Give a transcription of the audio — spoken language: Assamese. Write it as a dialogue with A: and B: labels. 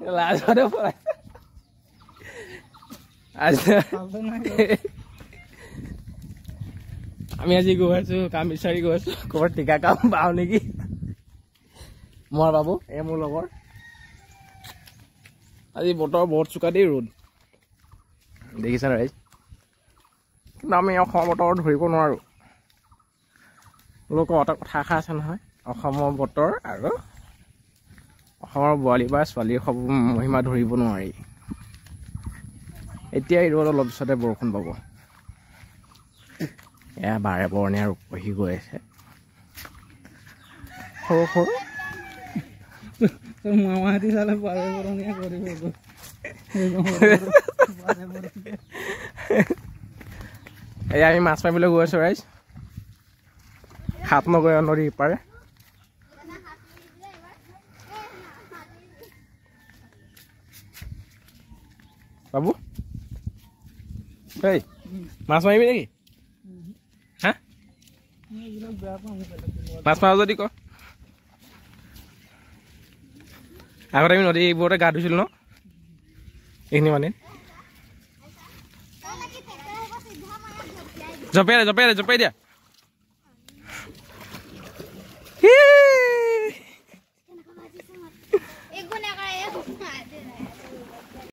A: লাজতে পলাই আমি আজি গৈ আছো কাম বিচাৰি গৈ আছো ক'ৰবাত টিকা কাম পাওঁ নেকি মই বাবু এই মোৰ লগৰ আজি বতৰ বহুত চোকা দেই ৰ'দ দেখিছা ৰাইজ কিন্তু আমি অসমৰ বতৰ ধৰিব নোৱাৰোঁ লোকৰ এটা কথা এষাৰ আছে নহয় অসমৰ বতৰ আৰু অসমৰ বোৱাৰী বা ছোৱালীৰ মহিমা ধৰিব নোৱাৰি এতিয়া এই ৰ'দ অলপ পিছতে বৰষুণ পাব এয়া বাৰে বৰণীয়া ৰূপ কঢ়ি গৈ আছে সৰু সৰু
B: মামাহাতি চালে বাৰে বৰণীয়া কৰিব
A: এয়া আমি মাছ মাৰিবলৈ গৈ আছোঁ ৰাইজ হাত নগৈ নদী পাৰে বাবু এই মাছ মাৰিবি নেকি হা মাছ মাৰ যদি ক আগতে আমি নদীবোৰতে গা ধুইছিলোঁ ন এইখিনি মানে জপিয়াই দিয়া